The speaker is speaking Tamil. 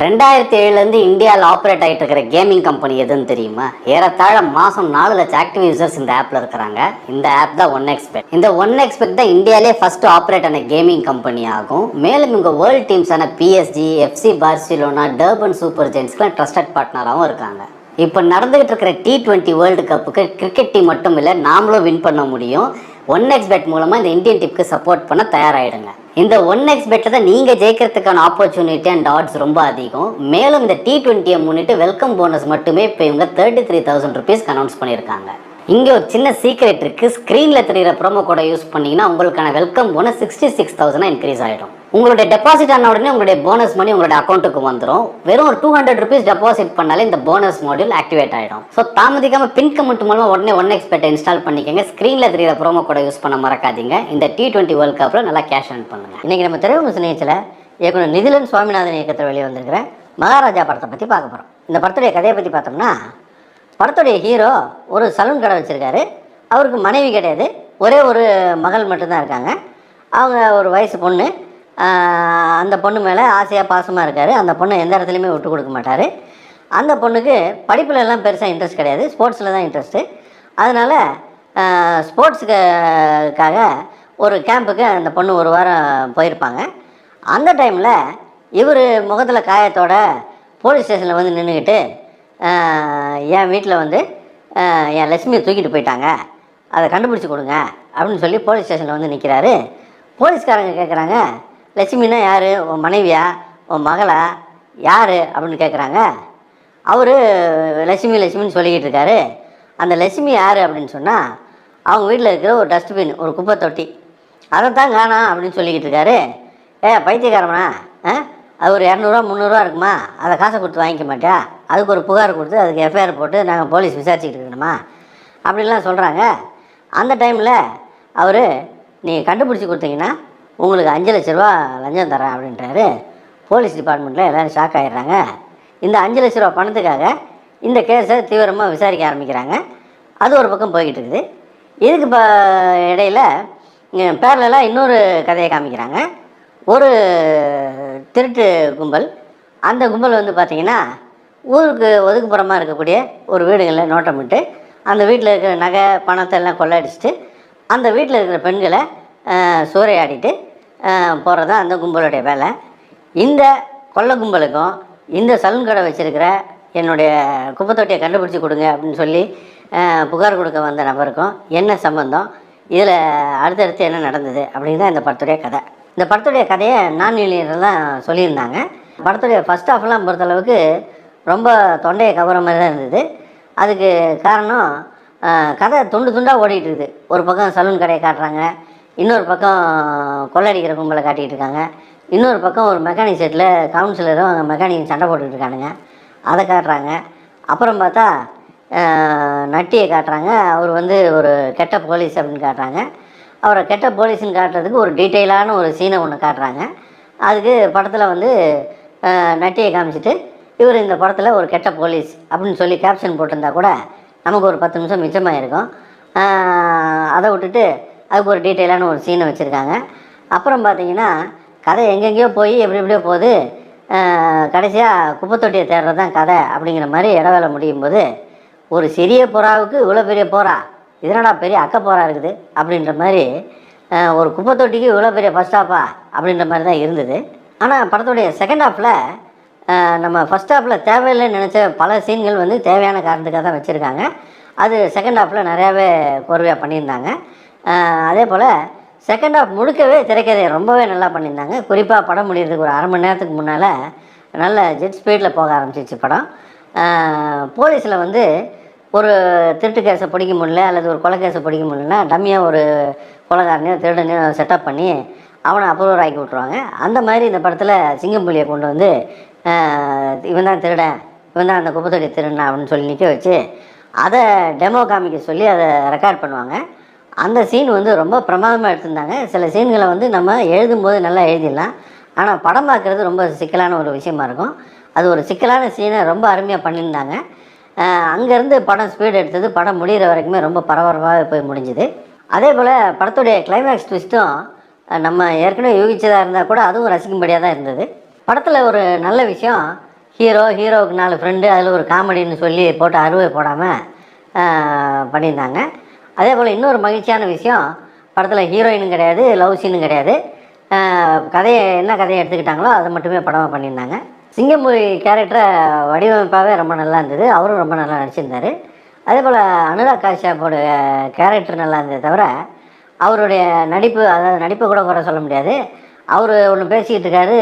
2007 இந்தியாவில் ஆப்ரேட் ஆகிட்டு இருக்கிற கேமிங் கம்பெனி எதுன்னு தெரியுமா? ஏறத்தாழ மாதம் 4 லட்சம் ஆக்டிவ் யூசர்ஸ் இந்த ஆப்பில் இருக்கிறாங்க. இந்த ஆப் தான் ஒன் எக்ஸ்பெக்ட். இந்த ஒன் எக்ஸ்பெக்ட் தான் இந்தியாவிலே ஃபர்ஸ்ட் ஆப்ரேட் ஆன கேமிங் கம்பெனி ஆகும். மேலும் இவங்க வேர்ல்டு டீம்ஸான PSG, FC Barcelona, Durban super ஜெயின்ஸ்க்குலாம் ட்ரஸ்டட் பார்ட்னராகவும் இருக்காங்க. இப்போ நடந்துகிட்டு இருக்கிற T20 வேர்ல்டு கப்புக்கு கிரிக்கெட் டீம் மட்டும் இல்லை, நாமளும் வின் பண்ண முடியும். ஒன் எக்ஸ்பெட் மூலமாக இந்த இந்தியன் டீமுக்கு சப்போர்ட் பண்ண தயாராகிடுங்க. இந்த ஒன் எக்ஸ்பெட்டில் தான் நீங்கள் ஜெயிக்கிறதுக்கான ஆப்பர்ச்சுனிட்டி அண்ட் ஆட்ஸ் ரொம்ப அதிகம். மேலும் இந்த T20 முன்னிட்டு வெல்கம் போனஸ் மட்டுமே இப்போ இவங்க 33,000 ருபீஸ்க்கு அனௌன்ஸ் பண்ணியிருக்காங்க. இங்கே ஒரு சின்ன சீக்ரெட் இருக்குது. ஸ்க்ரீனில் தெரிகிற ப்ரோமோ கோடை யூஸ் பண்ணிங்கன்னா உங்களுக்கான வெல்கம் போனஸ் 66,000 இன்க்ரீஸ் ஆகிடும். உங்களுடைய டெபாசிட் ஆன உடனே உங்களுடைய போனஸ் மணி உங்களுடைய அக்கௌண்ட்டுக்கு வந்துடும். வெறும் ஒரு 200 ருபீஸ் டெபாசிட் பண்ணாலே இந்த போனஸ் மாடியூல் ஆக்டிவேட் ஆகிடும். ஸோ தாமதிக்காமல் பின் கமெண்ட் மூலமாக உடனே ஒன் எக்ஸ்பெக்ட் இன்ஸ்டால் பண்ணிக்கோங்க. ஸ்க்ரீனில் தெரிகிற ப்ரோமோ கோடை யூஸ் பண்ண மறக்காதீங்க. இந்த T20 வேர்ல்ட் கப்பில் நல்லா கேஷ் ஏர்ன் பண்ணுங்கள். இன்றைக்கி நம்ம திரையுலக நிகழ்ச்சியில் இயக்குனர் நிதிலன் சுவாமிநாதன் இயக்கத்தில் வெளியே வந்திருக்கிற மகாராஜா படத்தை பற்றி பார்க்க போகிறோம். இந்த படத்துடைய கதையை பற்றி பார்த்தோம்னா, படத்துடைய ஹீரோ ஒரு சலூன் கடை வச்சுருக்காரு. அவருக்கு மனைவி கிடையாது, ஒரே ஒரு மகள் மட்டும்தான் இருக்காங்க. அவங்க ஒரு வயசு பொண்ணு. அந்த பொண்ணு மேலே ஆசையாக பாசமாக இருக்கார். அந்த பொண்ணை எந்த இடத்துலையுமே விட்டு கொடுக்க மாட்டார். அந்த பொண்ணுக்கு படிப்பில் எல்லாம் பெருசாக இன்ட்ரெஸ்ட் கிடையாது, ஸ்போர்ட்ஸில் தான் இன்ட்ரெஸ்ட்டு. அதனால் ஸ்போர்ட்ஸுக்காக ஒரு கேம்புக்கு அந்த பொண்ணு ஒரு வாரம் போயிருப்பாங்க. அந்த டைமில் இவர் முகத்தில் காயத்தோட போலீஸ் ஸ்டேஷனில் வந்து நின்றுக்கிட்டு, என் வீட்டில் வந்து என் லட்சுமியை தூக்கிட்டு போயிட்டாங்க, அதை கண்டுபிடிச்சி கொடுங்க அப்படின்னு சொல்லி போலீஸ் ஸ்டேஷனில் வந்து நிற்கிறாரு. போலீஸ்காரங்க கேட்குறாங்க, லட்சுமின்னா யார்? உன் மனைவியா, உன் மகளா, யார் அப்படின்னு கேட்குறாங்க. அவர் லட்சுமின்னு சொல்லிக்கிட்டு இருக்காரு. அந்த லட்சுமி யார் அப்படின்னு சொன்னால், அவங்க வீட்டில் இருக்கிற ஒரு டஸ்ட்பின், ஒரு குப்பை தொட்டி, அதை தான் காணோம் அப்படின்னு சொல்லிக்கிட்டு இருக்காரு. பைத்தியக்காரம்னா, அது ஒரு 200 300 இருக்குமா, அதை காசை கொடுத்து வாங்கிக்க மாட்டியா, அதுக்கு ஒரு புகார் கொடுத்து அதுக்கு எஃப்ஐஆர் போட்டு நாங்கள் போலீஸ் விசாரிச்சுக்கிட்டு இருக்கணுமா அப்படின்லாம் சொல்கிறாங்க. அந்த டைமில் அவர், நீங்கள் கண்டுபிடிச்சி கொடுத்தீங்கன்னா உங்களுக்கு 5 லட்ச ரூபா லஞ்சம் தரேன் அப்படின்றாரு. போலீஸ் டிபார்ட்மெண்ட்டில் எல்லோரும் ஷாக் ஆகிடுறாங்க. இந்த 5 லட்ச ரூபா பணத்துக்காக இந்த கேஸை தீவிரமாக விசாரிக்க ஆரம்பிக்கிறாங்க. அது ஒரு பக்கம் போய்கிட்டு இருக்குது. இதுக்கு இப்போ இடையில் பேரலாக இன்னொரு கதையை காமிக்கிறாங்க. ஒரு திருட்டு கும்பல். அந்த கும்பல் வந்து பார்த்திங்கன்னா, ஊருக்கு ஒதுக்குப்புறமாக இருக்கக்கூடிய ஒரு வீடுகளில் நோட்டமிட்டு அந்த வீட்டில் இருக்கிற நகை பணத்தை எல்லாம் கொள்ளையடிச்சிட்டு அந்த வீட்டில் இருக்கிற பெண்களை சூறையாடிட்டு போகிறது தான் அந்த கும்பலுடைய வேலை. இந்த கொள்ளை கும்பலுக்கும் இந்த சலூன் கடை வச்சுருக்கிற என்னுடைய குப்பை தொட்டியை கண்டுபிடிச்சி கொடுங்க அப்படின்னு சொல்லி புகார் கொடுக்க வந்த நபருக்கும் என்ன சம்பந்தம், இதில் அடுத்தடுத்து என்ன நடந்தது அப்படின்னு தான் இந்த படத்துடைய கதை. இந்த படத்துடைய கதையை நான் தான் சொல்லியிருந்தாங்க. படத்துடைய ஃபஸ்ட் ஹாஃப்லாம் பொறுத்தளவுக்கு ரொம்ப தொண்டையை கவர மாதிரி தான் இருந்தது. அதுக்கு காரணம், கதை துண்டு துண்டாக ஓடிட்டு இருக்குது. ஒரு பக்கம் சலூன் கடையை காட்டுறாங்க, இன்னொரு பக்கம் கொள்ளடிக்கிற கும்பலை காட்டிகிட்டு இருக்காங்க, இன்னொரு பக்கம் ஒரு மெக்கானிக் செட்டில் கவுன்சிலரும் அங்கே மெக்கானிக் சண்டை போட்டுக்கிட்டு இருக்கானுங்க, அதை காட்டுறாங்க. அப்புறம் பார்த்தா நட்டியை காட்டுறாங்க. அவர் வந்து ஒரு கெட்ட போலீஸ் அப்படின்னு காட்டுறாங்க. அவரை கெட்ட போலீஸ்ன்னு காட்டுறதுக்கு ஒரு டீட்டெயிலான ஒரு சீனை ஒன்று காட்டுறாங்க. அதுக்கு படத்தில் வந்து நட்டியை காமிச்சிட்டு, இவர் இந்த படத்தில் ஒரு கெட்ட போலீஸ் அப்படின்னு சொல்லி கேப்ஷன் போட்டிருந்தா கூட நமக்கு ஒரு 10 நிமிஷம் மிச்சமாக இருக்கும். அதை விட்டுட்டு அதுக்கு ஒரு டீட்டெயிலான ஒரு சீனை வச்சுருக்காங்க. அப்புறம் பார்த்திங்கன்னா கதை எங்கெங்கேயோ போய் எப்படியோ போகுது. கடைசியாக குப்பை தொட்டியை தேடுறது தான் கதை அப்படிங்கிற மாதிரி இடவேளை முடியும் போது, ஒரு சிறிய புறாவுக்கு இவ்வளோ பெரிய புறா, இதனடா பெரிய அக்க புறா இருக்குது அப்படின்ற மாதிரி, ஒரு குப்பை தொட்டிக்கு இவ்வளோ பெரிய ஃபஸ்ட் ஹாஃபா அப்படின்ற மாதிரி தான் இருந்தது. ஆனால் படத்துடைய செகண்ட் ஹாஃபில் நம்ம ஃபஸ்ட் ஹாஃபில் தேவையில்லைன்னு நினச்ச பல சீன்கள் வந்து தேவையான காரணத்துக்காக தான் வச்சுருக்காங்க. அது செகண்ட் ஹாஃபில் நிறையாவே கோர்வையாக பண்ணியிருந்தாங்க. அதே போல் செகண்ட் ஹாஃப் முழுக்கவே திரைக்கதையை ரொம்பவே நல்லா பண்ணியிருந்தாங்க. குறிப்பாக படம் முடிகிறதுக்கு ஒரு 1/2 மணி நேரத்துக்கு முன்னால் நல்ல ஜெட் ஸ்பீடில் போக ஆரம்பிச்சிச்சு படம். போலீஸில் வந்து ஒரு திருட்டு கேஸை பிடிக்க முடியல அல்லது ஒரு கொலை கேஸை பிடிக்க முடியலன்னா டம்மியாக ஒரு கொலைகாரனையோ திருடனையோ செட்டப் பண்ணி அவனை அப்ரூவர் ஆக்கி விட்ருவாங்க. அந்த மாதிரி இந்த படத்தில் சிங்கம்புலியை கொண்டு வந்து இவன் தான் திருடன், இவன் தான் அந்த குப்பத்தொட்டி திருடன் அப்படின்னு சொல்லி நிற்க வச்சு அதை டெமோ காமிக்க சொல்லி அதை ரெக்கார்ட் பண்ணுவாங்க. அந்த சீன் வந்து ரொம்ப பிரமாதமாக எடுத்திருந்தாங்க. சில சீன்களை வந்து நம்ம எழுதும்போது நல்லா எழுதிடலாம், ஆனால் படம் பார்க்குறது ரொம்ப சிக்கலான ஒரு விஷயமா இருக்கும். அது ஒரு சிக்கலான சீனை ரொம்ப அருமையாக பண்ணியிருந்தாங்க. அங்கேருந்து படம் ஸ்பீட் எடுத்தது, படம் முடிகிற வரைக்குமே ரொம்ப பரபரப்பாக போய் முடிஞ்சுது. அதே போல் படத்துடைய கிளைமேக்ஸ் ட்விஸ்ட்டும் நம்ம ஏற்கனவே யூகிச்சதாக இருந்தால் கூட அதுவும் ரசிக்கும்படியாக தான் இருந்தது. படத்தில் ஒரு நல்ல விஷயம், ஹீரோவுக்கு 4 ஃப்ரெண்டு, அதில் ஒரு காமெடின்னு சொல்லி போட்டு அறுவை போடாமல் பண்ணியிருந்தாங்க. அதே போல் இன்னொரு மகிழ்ச்சியான விஷயம், படத்தில் ஹீரோயினும் கிடையாது, லவ் சீனும் கிடையாது. என்ன கதையை எடுத்துக்கிட்டாங்களோ அதை மட்டுமே படமாக பண்ணியிருந்தாங்க. சிங்கம்புலி கேரக்டரை வடிவமைப்பாகவே ரொம்ப நல்லா இருந்தது. அவரும் ரொம்ப நல்லா நடிச்சிருந்தார். அதே போல் அனுராக் காஷ்யப்போட கேரக்டர் நல்லா இருந்தது தவிர, அவருடைய நடிப்பு, அதாவது நடிப்பை கூட குறை சொல்ல முடியாது. அவர் ஒன்று பேசிக்கிட்டு இருக்காரு,